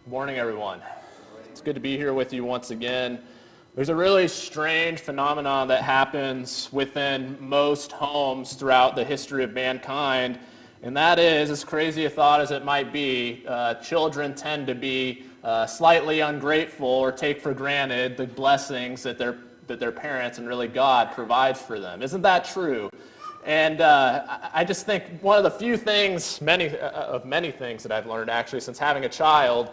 Morning, everyone. It's good to be here with you once again. There's a really strange phenomenon that happens within most homes throughout the history of mankind, and that is, as crazy a thought as it might be, children tend to be slightly ungrateful or take for granted the blessings that their parents and really God provides for them. Isn't that true? And I just think one of the few things, many things that I've learned actually since having a child,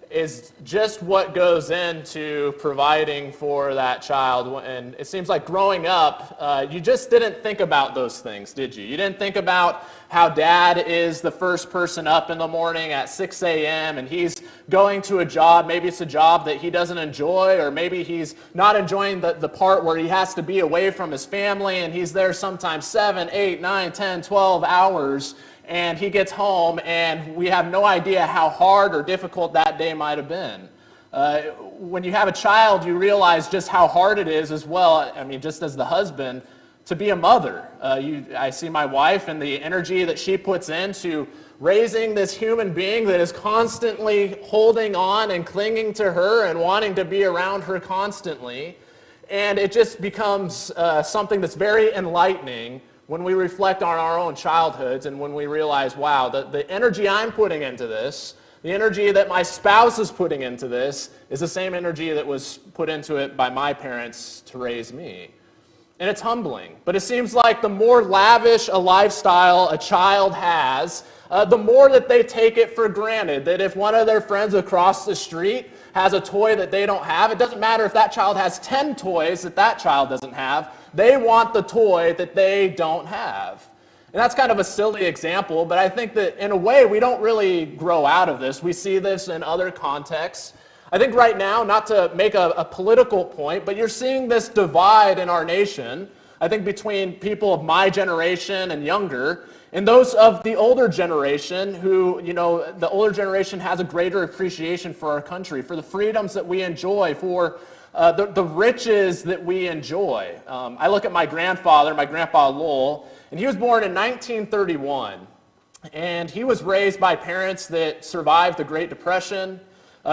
is just what goes into providing for that child. And it seems like growing up, you just didn't think about those things, did you? You didn't think about how dad is the first person up in the morning at 6 a.m. and he's going to a job. Maybe it's a job that he doesn't enjoy, or maybe he's not enjoying the part where he has to be away from his family and he's there sometimes 7, 8, 9, 10, 12 hours. And he gets home, and we have no idea how hard or difficult that day might have been. When you have a child, you realize just how hard it is as well, I mean, just as the husband, to be a mother. I see my wife and the energy that she puts into raising this human being that is constantly holding on and clinging to her and wanting to be around her constantly. And it just becomes something that's very enlightening when we reflect on our own childhoods and when we realize, wow, the energy I'm putting into this, the energy that my spouse is putting into this, is the same energy that was put into it by my parents to raise me. And it's humbling. But it seems like the more lavish a lifestyle a child has, the more that they take it for granted. That if one of their friends across the street has a toy that they don't have, it doesn't matter if that child has 10 toys that child doesn't have. They want the toy that they don't have. And that's kind of a silly example, but I think that in a way we don't really grow out of this. We see this in other contexts. I think right now, not to make a political point, but you're seeing this divide in our nation, I think between people of my generation and younger, and those of the older generation who, the older generation has a greater appreciation for our country, for the freedoms that we enjoy, for the riches that we enjoy. I look at my grandpa Lowell, and he was born in 1931, and he was raised by parents that survived the Great Depression.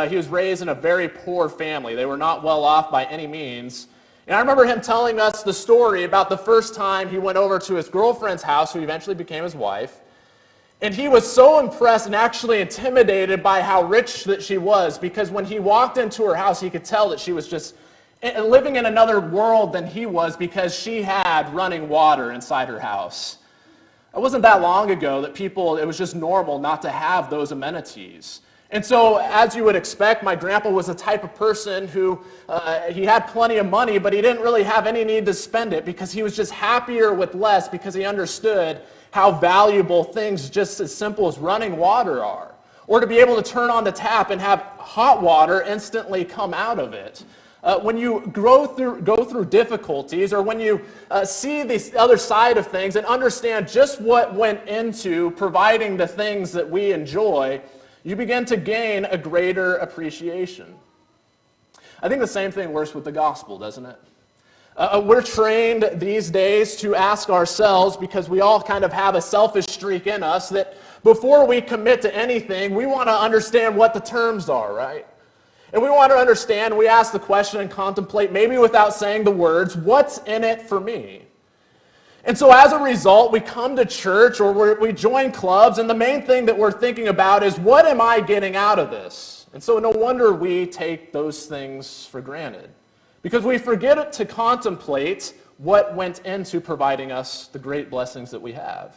He was raised in a very poor family. They were not well off by any means. And I remember him telling us the story about the first time he went over to his girlfriend's house, who eventually became his wife. And he was so impressed and actually intimidated by how rich that she was, because when he walked into her house, he could tell that she was just living in another world than he was, because she had running water inside her house. It wasn't that long ago that it was just normal not to have those amenities. And so, as you would expect, my grandpa was the type of person who, he had plenty of money, but he didn't really have any need to spend it, because he was just happier with less, because he understood how valuable things just as simple as running water are. Or to be able to turn on the tap and have hot water instantly come out of it. When you go through difficulties, or when you see the other side of things and understand just what went into providing the things that we enjoy, you begin to gain a greater appreciation. I think the same thing works with the gospel, doesn't it? We're trained these days to ask ourselves, because we all kind of have a selfish streak in us, that before we commit to anything, we want to understand what the terms are, right? And we want to understand, we ask the question and contemplate, maybe without saying the words, what's in it for me? And so as a result, we come to church or we join clubs, and the main thing that we're thinking about is, what am I getting out of this? And so no wonder we take those things for granted, because we forget to contemplate what went into providing us the great blessings that we have.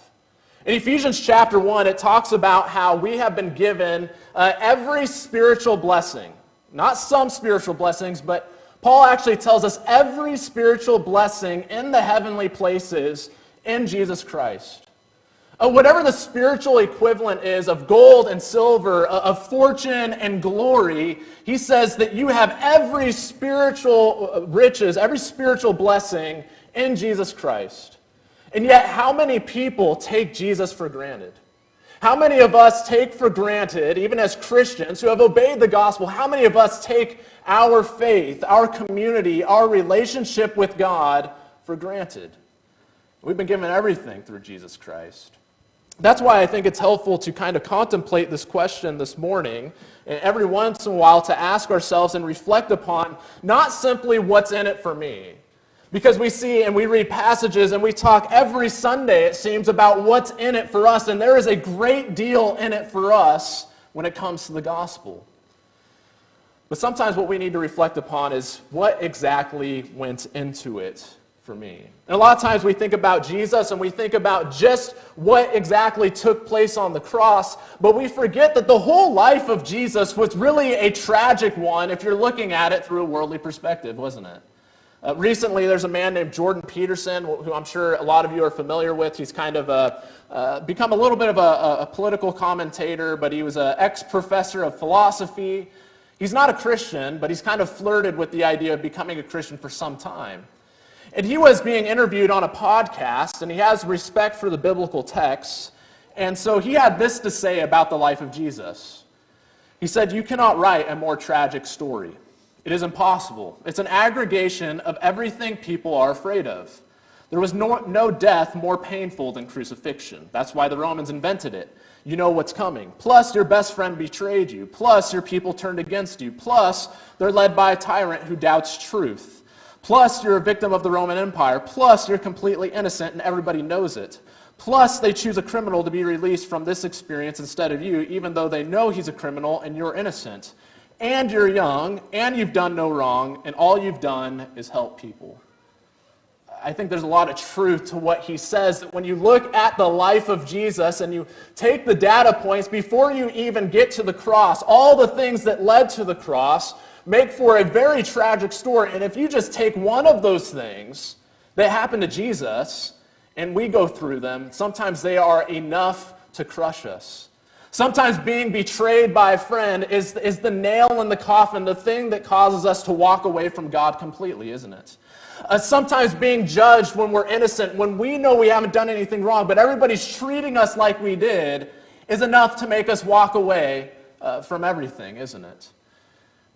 In Ephesians chapter 1, it talks about how we have been given every spiritual blessing. Not some spiritual blessings, but Paul actually tells us every spiritual blessing in the heavenly places in Jesus Christ. Whatever the spiritual equivalent is of gold and silver, of fortune and glory, he says that you have every spiritual riches, every spiritual blessing in Jesus Christ. And yet, how many people take Jesus for granted? How many of us take for granted, even as Christians who have obeyed the gospel, how many of us take our faith, our community, our relationship with God for granted? We've been given everything through Jesus Christ. That's why I think it's helpful to kind of contemplate this question this morning, and every once in a while to ask ourselves and reflect upon not simply what's in it for me. Because we see and we read passages and we talk every Sunday, it seems, about what's in it for us, and there is a great deal in it for us when it comes to the gospel. But sometimes what we need to reflect upon is what exactly went into it for me. And a lot of times we think about Jesus and we think about just what exactly took place on the cross, but we forget that the whole life of Jesus was really a tragic one if you're looking at it through a worldly perspective, wasn't it? Recently, there's a man named Jordan Peterson, who I'm sure a lot of you are familiar with. He's kind of become a little bit of a political commentator, but he was an ex-professor of philosophy. He's not a Christian, but he's kind of flirted with the idea of becoming a Christian for some time. And he was being interviewed on a podcast, and he has respect for the biblical texts, and so he had this to say about the life of Jesus. He said, "You cannot write a more tragic story. It is impossible. It's an aggregation of everything people are afraid of. There was no death more painful than crucifixion. That's why the Romans invented it. You know what's coming. Plus, your best friend betrayed you. Plus, your people turned against you. Plus, they're led by a tyrant who doubts truth. Plus, you're a victim of the Roman Empire. Plus, you're completely innocent and everybody knows it. Plus, they choose a criminal to be released from this experience instead of you, even though they know he's a criminal and you're innocent. And you're young, and you've done no wrong, and all you've done is help people." I think there's a lot of truth to what he says, that when you look at the life of Jesus and you take the data points before you even get to the cross, all the things that led to the cross make for a very tragic story. And if you just take one of those things that happened to Jesus and we go through them, sometimes they are enough to crush us. Sometimes being betrayed by a friend is the nail in the coffin, the thing that causes us to walk away from God completely, isn't it? Sometimes being judged when we're innocent, when we know we haven't done anything wrong, but everybody's treating us like we did, is enough to make us walk away from everything, isn't it?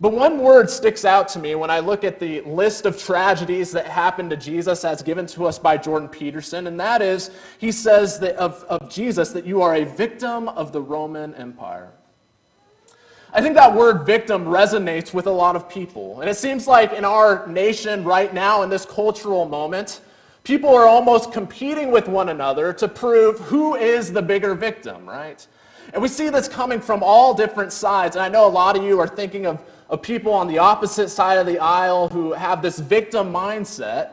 But one word sticks out to me when I look at the list of tragedies that happened to Jesus as given to us by Jordan Peterson, and that is, he says that of Jesus that you are a victim of the Roman Empire. I think that word victim resonates with a lot of people. And it seems like in our nation right now, in this cultural moment, people are almost competing with one another to prove who is the bigger victim, right? And we see this coming from all different sides. And I know a lot of you are thinking of people on the opposite side of the aisle who have this victim mindset.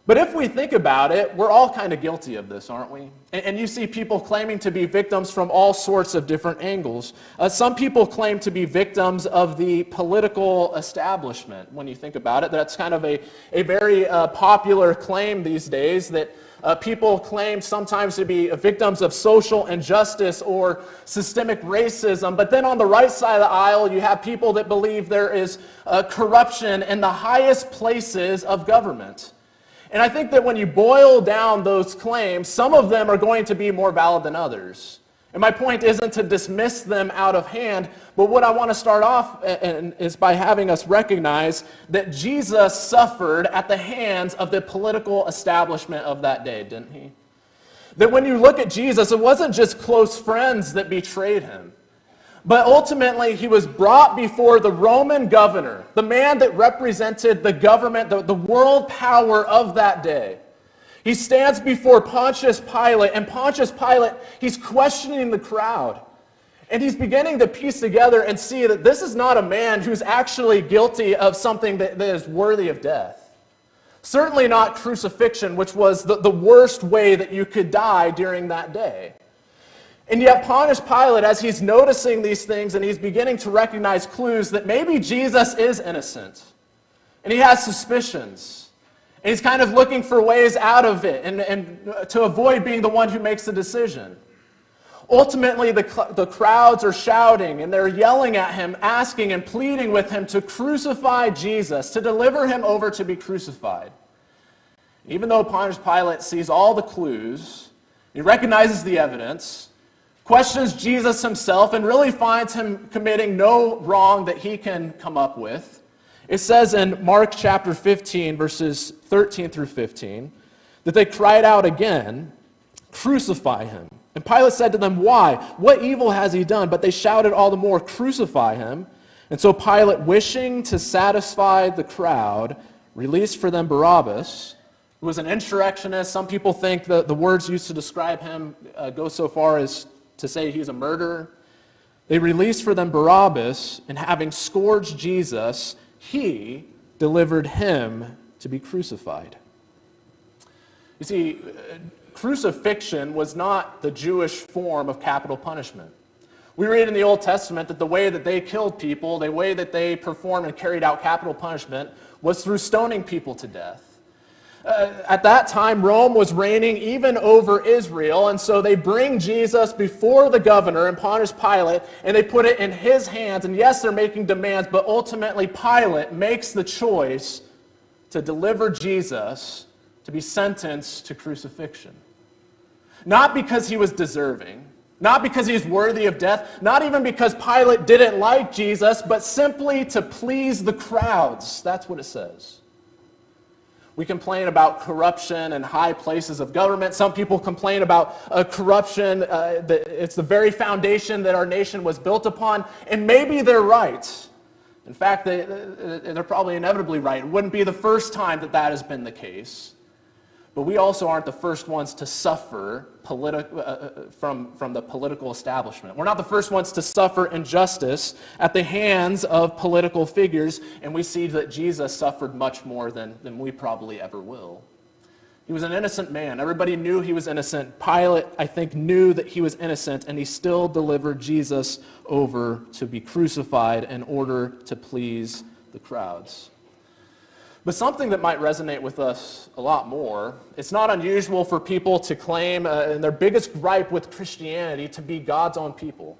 But if we think about it, we're all kind of guilty of this, aren't we? And you see people claiming to be victims from all sorts of different angles. Some people claim to be victims of the political establishment. When you think about it, that's kind of a very popular claim these days, that people claim sometimes to be victims of social injustice or systemic racism. But then on the right side of the aisle, you have people that believe there is corruption in the highest places of government. And I think that when you boil down those claims, some of them are going to be more valid than others. And my point isn't to dismiss them out of hand, but what I want to start off is by having us recognize that Jesus suffered at the hands of the political establishment of that day, didn't he? That when you look at Jesus, it wasn't just close friends that betrayed him. But ultimately, he was brought before the Roman governor, the man that represented the government, the world power of that day. He stands before Pontius Pilate, and Pontius Pilate, he's questioning the crowd. And he's beginning to piece together and see that this is not a man who's actually guilty of something that is worthy of death. Certainly not crucifixion, which was the worst way that you could die during that day. And yet Pontius Pilate, as he's noticing these things and he's beginning to recognize clues that maybe Jesus is innocent, and he has suspicions, and he's kind of looking for ways out of it and to avoid being the one who makes the decision. Ultimately, the crowds are shouting and they're yelling at him, asking and pleading with him to crucify Jesus, to deliver him over to be crucified. Even though Pontius Pilate sees all the clues, he recognizes the evidence, questions Jesus himself, and really finds him committing no wrong that he can come up with. It says in Mark chapter 15, verses 13 through 15, that they cried out again, "Crucify him." And Pilate said to them, "Why? What evil has he done?" But they shouted all the more, "Crucify him." And so Pilate, wishing to satisfy the crowd, released for them Barabbas, who was an insurrectionist. Some people think that the words used to describe him go so far as to say he's a murderer. They released for them Barabbas, and having scourged Jesus, he delivered him to be crucified. You see, crucifixion was not the Jewish form of capital punishment. We read in the Old Testament that the way that they killed people, the way that they performed and carried out capital punishment, was through stoning people to death. At that time, Rome was reigning even over Israel, and so they bring Jesus before the governor and Pontius Pilate, and they put it in his hands. And yes, they're making demands, but ultimately Pilate makes the choice to deliver Jesus to be sentenced to crucifixion. Not because he was deserving, not because he's worthy of death, not even because Pilate didn't like Jesus, but simply to please the crowds. That's what it says. We complain about corruption in high places of government. Some people complain about corruption. It's the very foundation that our nation was built upon. And maybe they're right. In fact, they're probably inevitably right. It wouldn't be the first time that that has been the case. But we also aren't the first ones to suffer from the political establishment. We're not the first ones to suffer injustice at the hands of political figures, and we see that Jesus suffered much more than we probably ever will. He was an innocent man. Everybody knew he was innocent. Pilate, I think, knew that he was innocent, and he still delivered Jesus over to be crucified in order to please the crowds. But something that might resonate with us a lot more, it's not unusual for people to claim, and their biggest gripe with Christianity, to be God's own people.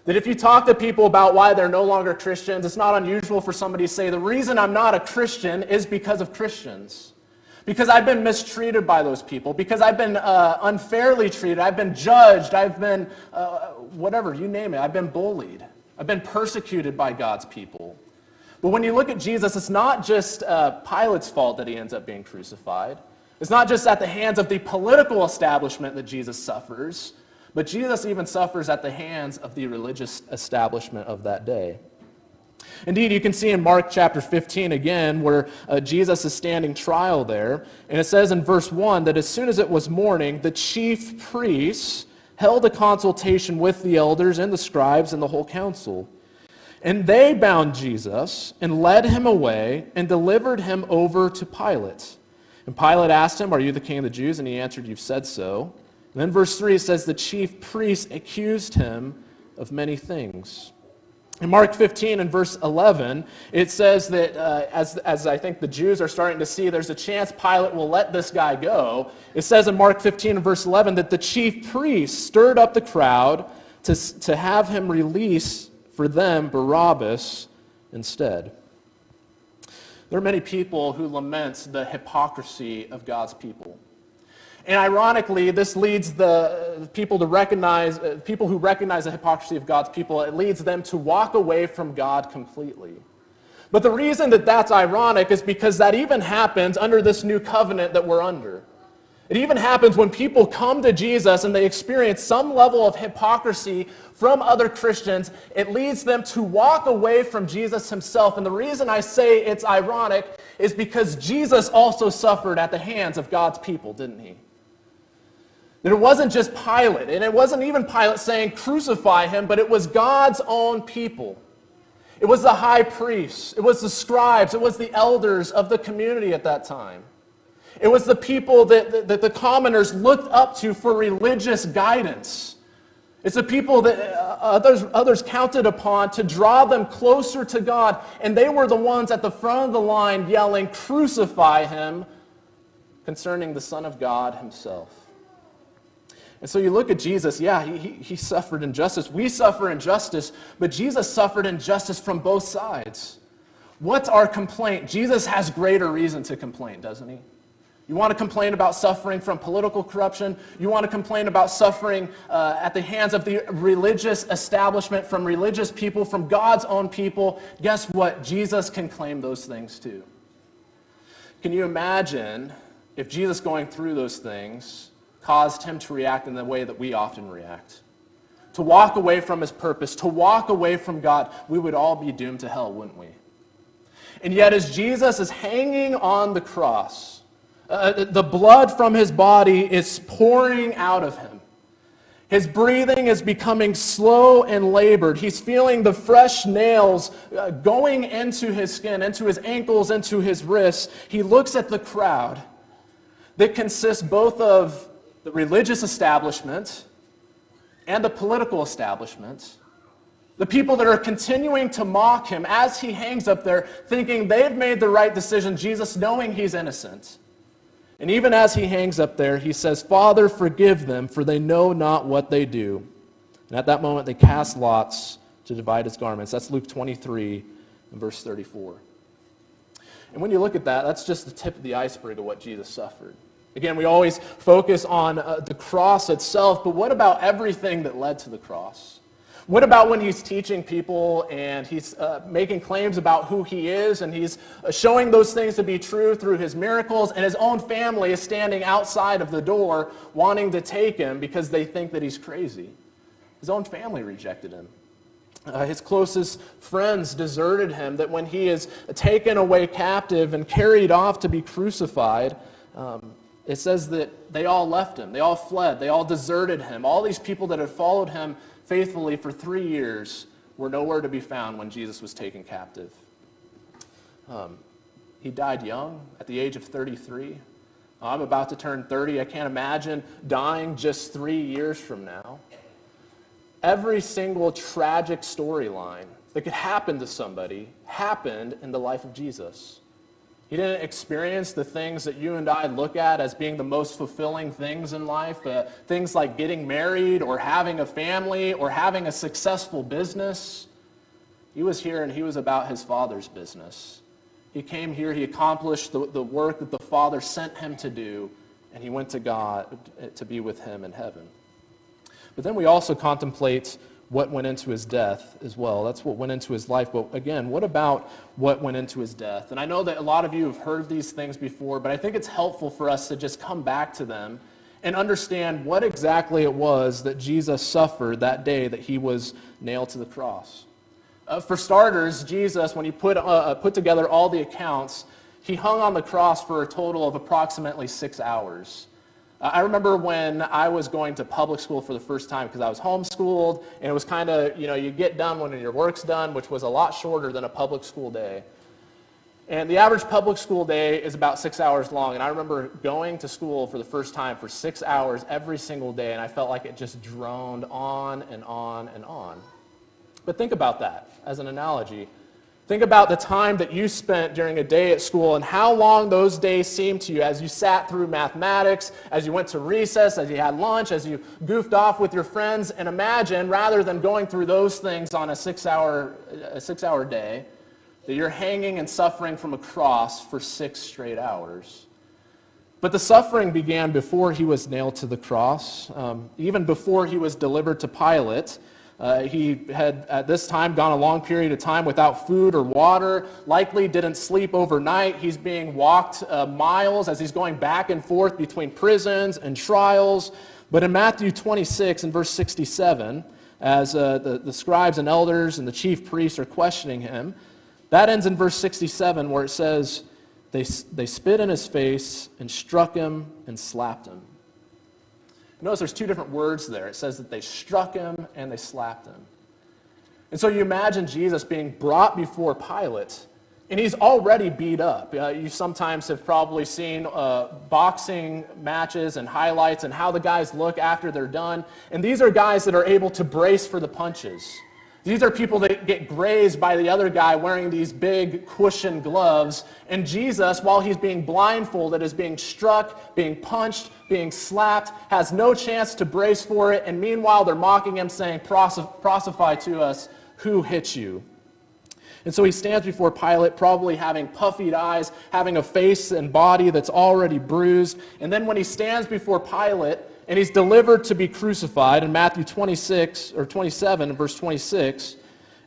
That if you talk to people about why they're no longer Christians, it's not unusual for somebody to say, the reason I'm not a Christian is because of Christians. Because I've been mistreated by those people, because I've been unfairly treated, I've been judged, I've been, whatever, you name it, I've been bullied. I've been persecuted by God's people. But when you look at Jesus, it's not just Pilate's fault that he ends up being crucified. It's not just at the hands of the political establishment that Jesus suffers, but Jesus even suffers at the hands of the religious establishment of that day. Indeed, you can see in Mark chapter 15 again, where Jesus is standing trial there, and it says in verse 1 that as soon as it was morning, the chief priests held a consultation with the elders and the scribes and the whole council. And they bound Jesus and led him away and delivered him over to Pilate. And Pilate asked him, "Are you the king of the Jews?" And he answered, "You've said so." And then verse 3 says, the chief priests accused him of many things. In Mark 15 and verse 11, it says that as I think the Jews are starting to see there's a chance Pilate will let this guy go, it says in Mark 15 and verse 11 that the chief priests stirred up the crowd to have him release for them Barabbas instead. There are many people who lament the hypocrisy of God's people. And ironically, this leads the people to recognize, people who recognize the hypocrisy of God's people, it leads them to walk away from God completely. But the reason that that's ironic is because that even happens under this new covenant that we're under. It even happens when people come to Jesus and they experience some level of hypocrisy from other Christians. It leads them to walk away from Jesus himself. And the reason I say it's ironic is because Jesus also suffered at the hands of God's people, didn't he? That it wasn't just Pilate, and it wasn't even Pilate saying, "Crucify him," but it was God's own people. It was the high priests, it was the scribes, it was the elders of the community at that time. It was the people that the commoners looked up to for religious guidance. It's the people that others counted upon to draw them closer to God, and they were the ones at the front of the line yelling, "Crucify him," concerning the Son of God himself. And so you look at Jesus, yeah, he suffered injustice. We suffer injustice, but Jesus suffered injustice from both sides. What's our complaint? Jesus has greater reason to complain, doesn't he? You want to complain about suffering from political corruption? You want to complain about suffering at the hands of the religious establishment, from religious people, from God's own people? Guess what? Jesus can claim those things too. Can you imagine if Jesus going through those things caused him to react in the way that we often react. To walk away from his purpose, to walk away from God, we would all be doomed to hell, wouldn't we? And yet as Jesus is hanging on the cross, the blood from his body is pouring out of him. His breathing is becoming slow and labored. He's feeling the fresh nails going into his skin, into his ankles, into his wrists. He looks at the crowd that consists both of the religious establishment and the political establishment, the people that are continuing to mock him as he hangs up there, thinking they've made the right decision, Jesus knowing he's innocent. And even as he hangs up there, he says, "Father, forgive them, for they know not what they do." And at that moment, they cast lots to divide his garments. That's Luke 23 and verse 34. And when you look at that, that's just the tip of the iceberg of what Jesus suffered. Again, we always focus on the cross itself, but what about everything that led to the cross? What about when he's teaching people and he's making claims about who he is and he's showing those things to be true through his miracles, and his own family is standing outside of the door wanting to take him because they think that he's crazy? His own family rejected him. His closest friends deserted him, that when he is taken away captive and carried off to be crucified, it says that they all left him. They all fled. They all deserted him. All these people that had followed him faithfully for 3 years were nowhere to be found when Jesus was taken captive. He died young, at the age of 33. I'm about to turn 30. I can't imagine dying just 3 years from now. Every single tragic storyline that could happen to somebody happened in the life of Jesus. He didn't experience the things that you and I look at as being the most fulfilling things in life, things like getting married or having a family or having a successful business. He was here and he was about his Father's business. He came here, he accomplished the work that the Father sent him to do, and he went to God to be with him in heaven. But then we also contemplate what went into his death as well. That's what went into his life. But again, what about what went into his death? And I know that a lot of you have heard these things before, but I think it's helpful for us to just come back to them and understand what exactly it was that Jesus suffered that day that he was nailed to the cross. For starters, Jesus, when he put together all the accounts, he hung on the cross for a total of approximately 6 hours. I remember when I was going to public school for the first time, because I was homeschooled, and it was kind of, you get done when your work's done, which was a lot shorter than a public school day. And the average public school day is about 6 hours long, and I remember going to school for the first time for 6 hours every single day, and I felt like it just droned on and on and on. But think about that as an analogy. Think about the time that you spent during a day at school and how long those days seemed to you as you sat through mathematics, as you went to recess, as you had lunch, as you goofed off with your friends. And imagine, rather than going through those things on a 6 hour day, that you're hanging and suffering from a cross for 6 straight hours. But the suffering began before he was nailed to the cross, even before he was delivered to Pilate. He had, at this time, gone a long period of time without food or water, likely didn't sleep overnight. He's being walked miles as he's going back and forth between prisons and trials. But in Matthew 26 and verse 67, as the scribes and elders and the chief priests are questioning him, that ends in verse 67 where it says, they spit in his face and struck him and slapped him. Notice there's 2 different words there. It says that they struck him and they slapped him. And so you imagine Jesus being brought before Pilate, and he's already beat up. You sometimes have probably seen boxing matches and highlights and how the guys look after they're done. And these are guys that are able to brace for the punches. These are people that get grazed by the other guy wearing these big cushion gloves. And Jesus, while he's being blindfolded, is being struck, being punched, being slapped, has no chance to brace for it. And meanwhile, they're mocking him, saying, "Prophesy to us, who hit you?" And so he stands before Pilate, probably having puffy eyes, having a face and body that's already bruised. And then when he stands before Pilate, and he's delivered to be crucified, in Matthew 26, or 27, verse 26,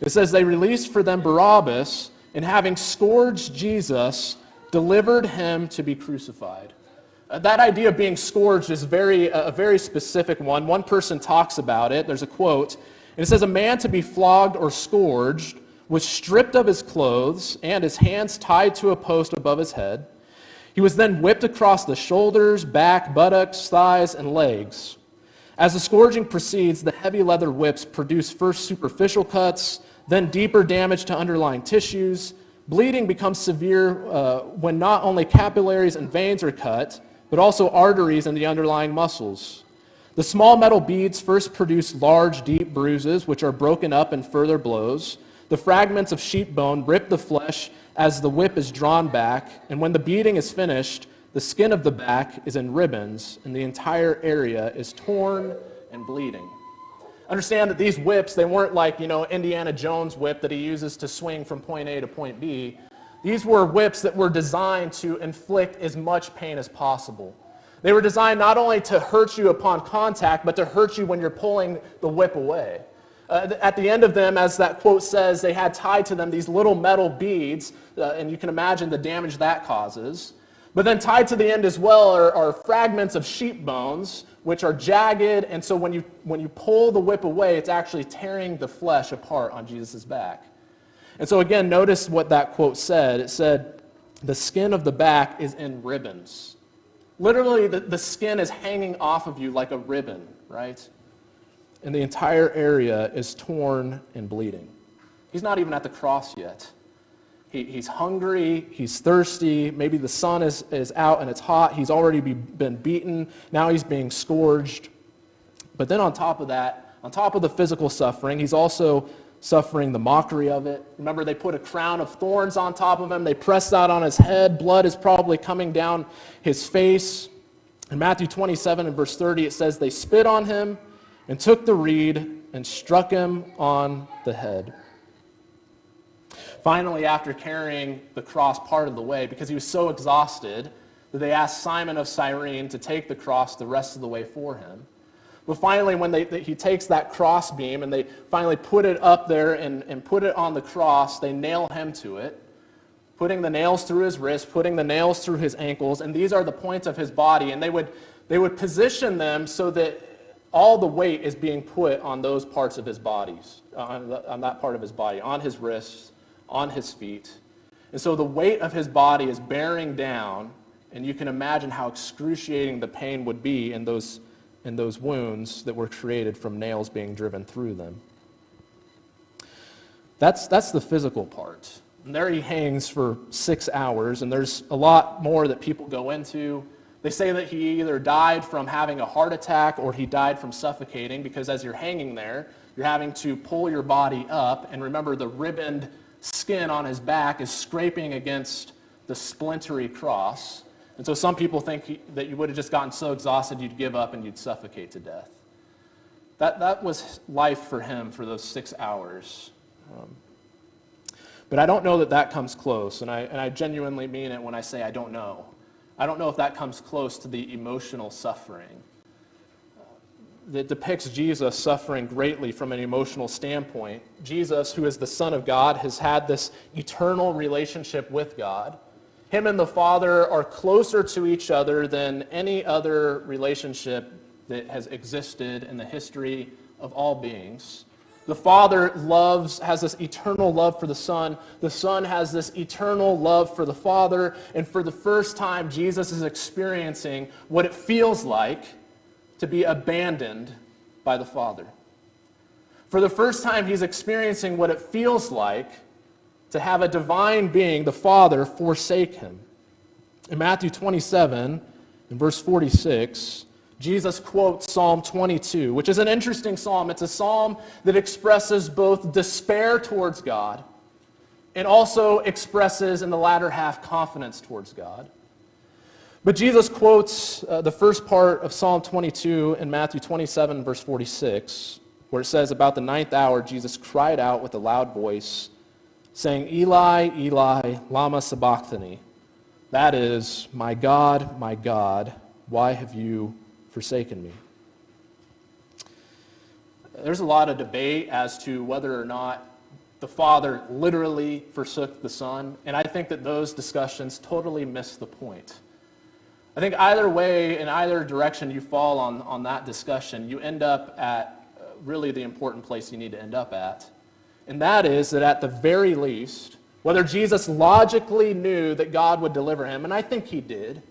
it says, they released for them Barabbas, and having scourged Jesus, delivered him to be crucified. That idea of being scourged is a very specific one. One person talks about it. There's a quote, and it says, "A man to be flogged or scourged was stripped of his clothes and his hands tied to a post above his head. He was then whipped across the shoulders, back, buttocks, thighs, and legs. As the scourging proceeds, the heavy leather whips produce first superficial cuts, then deeper damage to underlying tissues. Bleeding becomes severe when not only capillaries and veins are cut, but also arteries and the underlying muscles. The small metal beads first produce large, deep bruises, which are broken up in further blows. The fragments of sheep bone rip the flesh as the whip is drawn back, and when the beating is finished, the skin of the back is in ribbons, and the entire area is torn and bleeding." Understand that these whips, they weren't like, Indiana Jones' whip that he uses to swing from point A to point B. These were whips that were designed to inflict as much pain as possible. They were designed not only to hurt you upon contact, but to hurt you when you're pulling the whip away. At the end of them, as that quote says, they had tied to them these little metal beads, and you can imagine the damage that causes. But then tied to the end as well are fragments of sheep bones, which are jagged, and so when you pull the whip away, it's actually tearing the flesh apart on Jesus' back. And so again, notice what that quote said. It said, "The skin of the back is in ribbons." Literally, the skin is hanging off of you like a ribbon, right? And the entire area is torn and bleeding. He's not even at the cross yet. He's hungry, he's thirsty, maybe the sun is out and it's hot, he's already been beaten, now he's being scourged. But then on top of that, on top of the physical suffering, he's also suffering the mockery of it. Remember, they put a crown of thorns on top of him, they pressed that on his head, blood is probably coming down his face. In Matthew 27 and verse 30, it says, "They spit on him and took the reed and struck him on the head." Finally, after carrying the cross part of the way, because he was so exhausted, that they asked Simon of Cyrene to take the cross the rest of the way for him. But finally, when he takes that cross beam and they finally put it up there and put it on the cross, they nail him to it, putting the nails through his wrists, putting the nails through his ankles, and these are the points of his body, and they would position them so that all the weight is being put on those parts of his bodies, on that part of his body, on his wrists, on his feet. And so the weight of his body is bearing down, and you can imagine how excruciating the pain would be in those wounds that were created from nails being driven through them. That's the physical part. And there he hangs for 6 hours, and there's a lot more that people go into. They say that he either died from having a heart attack or he died from suffocating, because as you're hanging there, you're having to pull your body up, and remember the ribboned skin on his back is scraping against the splintery cross. And so some people think that you would have just gotten so exhausted you'd give up and you'd suffocate to death. That was life for him for those 6 hours. But I don't know that comes close, and I genuinely mean it when I say I don't know. I don't know if that comes close to the emotional suffering that depicts Jesus suffering greatly from an emotional standpoint. Jesus, who is the Son of God, has had this eternal relationship with God. Him and the Father are closer to each other than any other relationship that has existed in the history of all beings. The Father has this eternal love for the Son. The Son has this eternal love for the Father. And for the first time, Jesus is experiencing what it feels like to be abandoned by the Father. For the first time, he's experiencing what it feels like to have a divine being, the Father, forsake him. In Matthew 27, in verse 46, Jesus quotes Psalm 22, which is an interesting psalm. It's a psalm that expresses both despair towards God and also expresses, in the latter half, confidence towards God. But Jesus quotes the first part of Psalm 22 in Matthew 27, verse 46, where it says, "About the 9th hour, Jesus cried out with a loud voice, saying, 'Eli, Eli, lama sabachthani?' That is, my God, why have you forsaken me?" There's a lot of debate as to whether or not the Father literally forsook the Son, and I think that those discussions totally miss the point. I think either way, in either direction you fall on that discussion, you end up at really the important place you need to end up at. And that is that at the very least, whether Jesus logically knew that God would deliver him, and I think he did,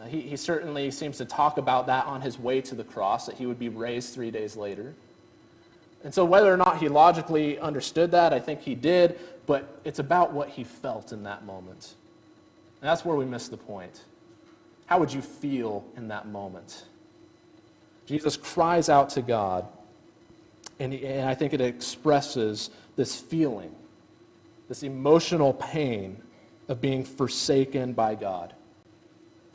he certainly seems to talk about that on his way to the cross, that he would be raised 3 days later. And so whether or not he logically understood that, I think he did, but it's about what he felt in that moment. And that's where we miss the point. How would you feel in that moment? Jesus cries out to God, and I think it expresses this feeling, this emotional pain of being forsaken by God.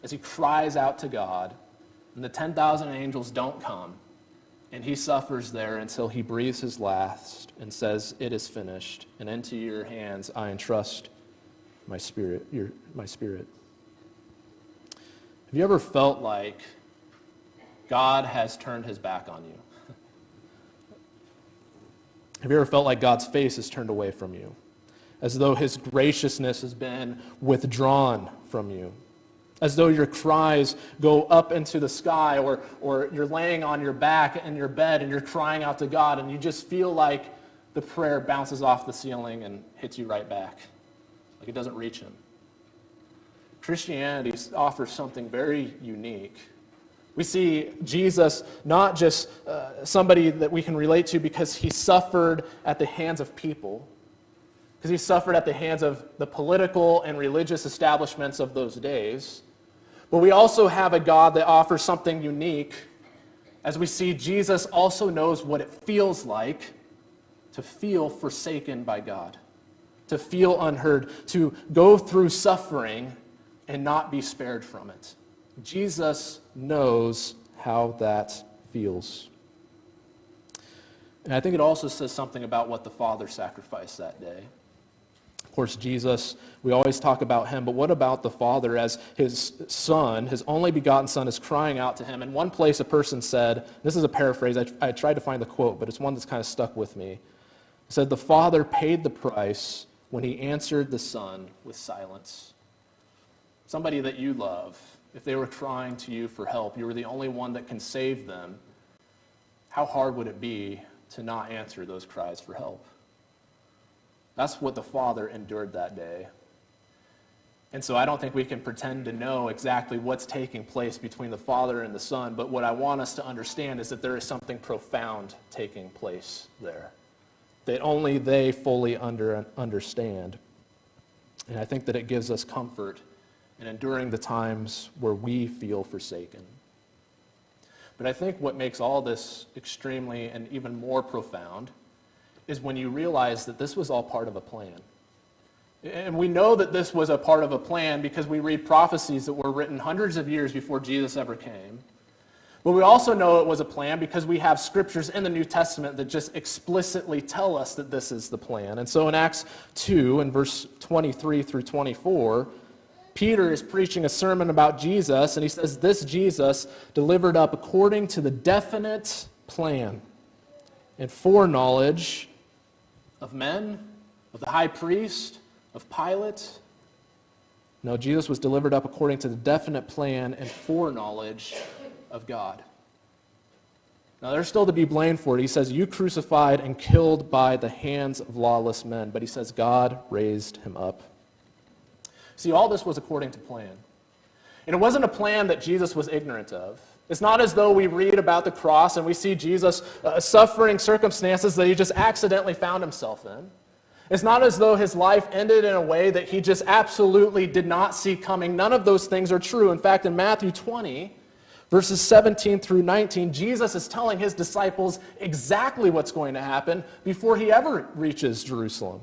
As he cries out to God, and the 10,000 angels don't come, and he suffers there until he breathes his last and says, "It is finished, and into your hands I entrust my spirit." Have you ever felt like God has turned his back on you? Have you ever felt like God's face is turned away from you? As though his graciousness has been withdrawn from you? As though your cries go up into the sky, or you're laying on your back in your bed and you're crying out to God and you just feel like the prayer bounces off the ceiling and hits you right back, like it doesn't reach him. Christianity offers something very unique. We see Jesus not just somebody that we can relate to because he suffered at the hands of people, because he suffered at the hands of the political and religious establishments of those days, but we also have a God that offers something unique as we see Jesus also knows what it feels like to feel forsaken by God, to feel unheard, to go through suffering and not be spared from it. Jesus knows how that feels. And I think it also says something about what the Father sacrificed that day. Of course, Jesus, we always talk about him, but what about the Father as his Son, his only begotten Son, is crying out to him? In one place, a person said, this is a paraphrase, I tried to find the quote, but it's one that's kind of stuck with me. It said, "The Father paid the price when he answered the Son with silence." Somebody that you love, if they were crying to you for help, you were the only one that can save them, how hard would it be to not answer those cries for help? That's what the Father endured that day. And so I don't think we can pretend to know exactly what's taking place between the Father and the Son, but what I want us to understand is that there is something profound taking place there, that only they fully understand. And I think that it gives us comfort in enduring the times where we feel forsaken. But I think what makes all this extremely and even more profound is when you realize that this was all part of a plan. And we know that this was a part of a plan because we read prophecies that were written hundreds of years before Jesus ever came. But we also know it was a plan because we have scriptures in the New Testament that just explicitly tell us that this is the plan. And so in Acts 2, in verse 23 through 24, Peter is preaching a sermon about Jesus, and he says, "This Jesus delivered up according to the definite plan and foreknowledge of men, of the high priest, of Pilate." No, Jesus was delivered up according to the definite plan and foreknowledge of God. Now, they're still to be blamed for it. He says, "You crucified and killed by the hands of lawless men." But he says, God raised him up. See, all this was according to plan. And it wasn't a plan that Jesus was ignorant of. It's not as though we read about the cross and we see Jesus suffering circumstances that he just accidentally found himself in. It's not as though his life ended in a way that he just absolutely did not see coming. None of those things are true. In fact, in Matthew 20, verses 17 through 19, Jesus is telling his disciples exactly what's going to happen before he ever reaches Jerusalem.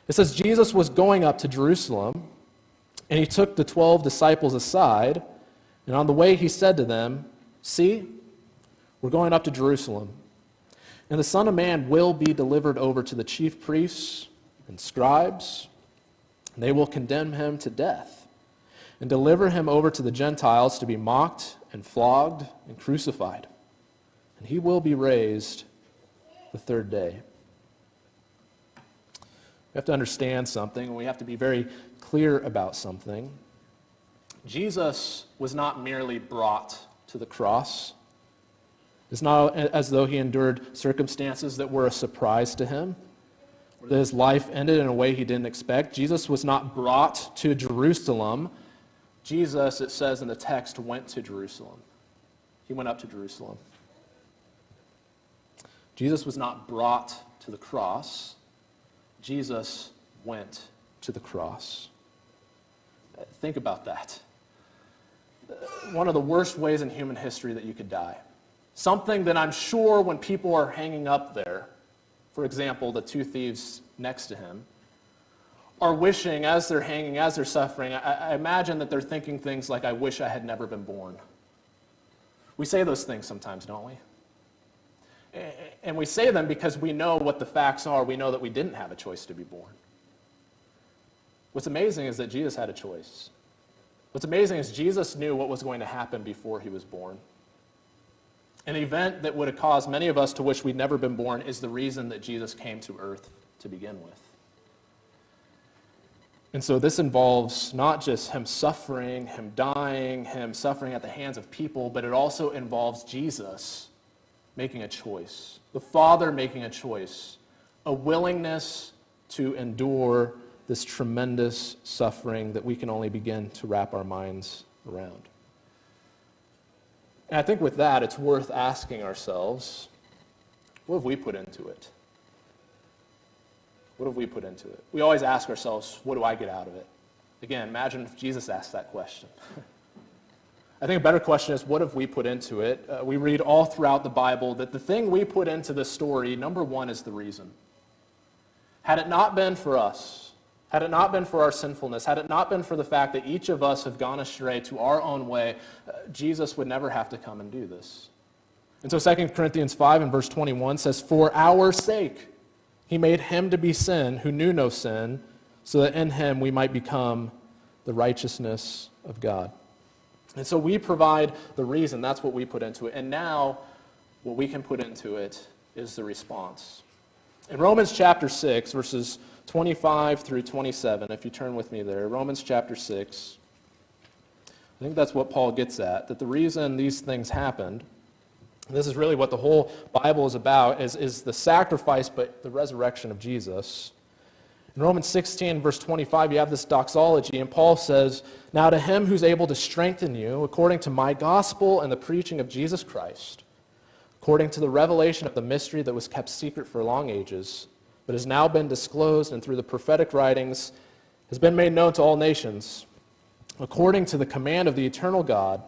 It says Jesus was going up to Jerusalem, and he took the 12 disciples aside, and on the way he said to them, "See, we're going up to Jerusalem, and the Son of Man will be delivered over to the chief priests and scribes, and they will condemn him to death, and deliver him over to the Gentiles to be mocked and flogged and crucified, and he will be raised the third day." We have to understand something, and we have to be very clear about something. Jesus was not merely brought to the cross. It's not as though he endured circumstances that were a surprise to him, or that his life ended in a way he didn't expect. Jesus was not brought to Jerusalem. Jesus, it says in the text, went to Jerusalem. He went up to Jerusalem. Jesus was not brought to the cross. Jesus went to the cross. Think about that. One of the worst ways in human history that you could die. Something that I'm sure when people are hanging up there, for example, the two thieves next to him, are wishing as they're hanging, as they're suffering, I imagine that they're thinking things like, I wish I had never been born. We say those things sometimes, don't we? And we say them because we know what the facts are. We know that we didn't have a choice to be born. What's amazing is that Jesus had a choice. What's amazing is Jesus knew what was going to happen before he was born. An event that would have caused many of us to wish we'd never been born is the reason that Jesus came to earth to begin with. And so this involves not just him suffering, him dying, him suffering at the hands of people, but it also involves Jesus making a choice, the Father making a choice, a willingness to endure this tremendous suffering that we can only begin to wrap our minds around. And I think with that, it's worth asking ourselves, what have we put into it? What have we put into it? We always ask ourselves, what do I get out of it? Again, imagine if Jesus asked that question. I think a better question is, what have we put into it? We read all throughout the Bible that the thing we put into this story, number one, is the reason. Had it not been for us, had it not been for our sinfulness, had it not been for the fact that each of us have gone astray to our own way, Jesus would never have to come and do this. And so 2 Corinthians 5 and verse 21 says, for our sake, he made him to be sin who knew no sin, so that in him we might become the righteousness of God. And so we provide the reason. That's what we put into it. And now what we can put into it is the response. In Romans chapter 6, verses 25 through 27, if you turn with me there, Romans chapter 6, I think that's what Paul gets at, that the reason these things happened, and this is really what the whole Bible is about, is the sacrifice, but the resurrection of Jesus. In Romans 16, verse 25, you have this doxology, and Paul says, now to him who's able to strengthen you, according to my gospel and the preaching of Jesus Christ, according to the revelation of the mystery that was kept secret for long ages, but has now been disclosed and through the prophetic writings has been made known to all nations, according to the command of the eternal God,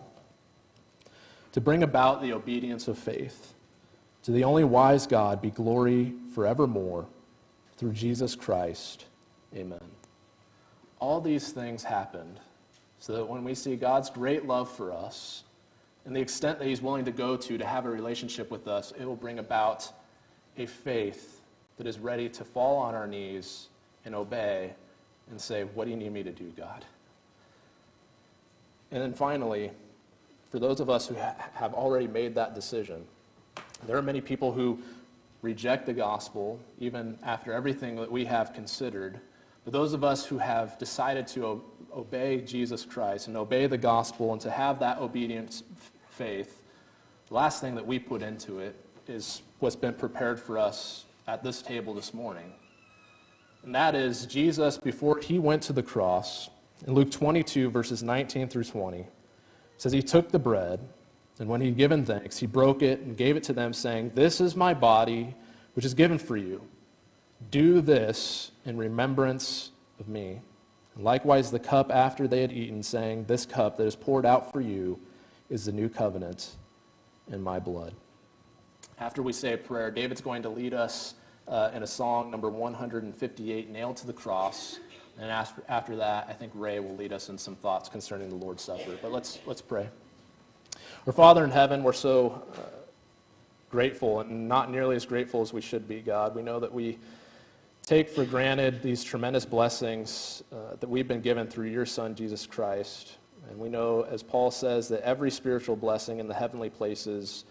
to bring about the obedience of faith. To the only wise God be glory forevermore, through Jesus Christ. Amen. All these things happened so that when we see God's great love for us and the extent that he's willing to go to have a relationship with us, it will bring about a faith that is ready to fall on our knees and obey and say, what do you need me to do, God? And then finally, for those of us who have already made that decision, there are many people who reject the gospel, even after everything that we have considered. But those of us who have decided to obey Jesus Christ and obey the gospel and to have that obedient faith, the last thing that we put into it is what's been prepared for us at this table this morning. And that is Jesus, before he went to the cross, in Luke 22, verses 19 through 20, says he took the bread, and when he had given thanks, he broke it and gave it to them, saying, this is my body, which is given for you. Do this in remembrance of me. And likewise the cup after they had eaten, saying, this cup that is poured out for you is the new covenant in my blood. After we say a prayer, David's going to lead us in a song, number 158, Nailed to the Cross. And after that, I think Ray will lead us in some thoughts concerning the Lord's Supper. But let's pray. Our Father in heaven, we're so grateful, and not nearly as grateful as we should be, God. We know that we take for granted these tremendous blessings that we've been given through your Son, Jesus Christ. And we know, as Paul says, that every spiritual blessing in the heavenly places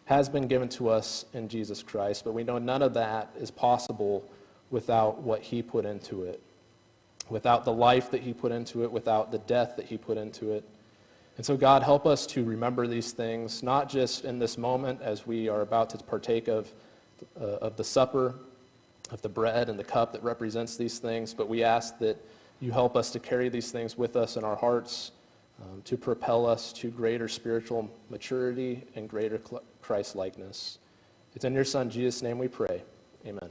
has been given to us in Jesus Christ. But we know none of that is possible without what he put into it. without the life that he put into it, without the death that he put into it. And so, God, help us to remember these things, not just in this moment as we are about to partake of the supper, of the bread and the cup that represents these things, but we ask that you help us to carry these things with us in our hearts, to propel us to greater spiritual maturity and greater Christ-likeness. It's in your Son, Jesus' name we pray. Amen.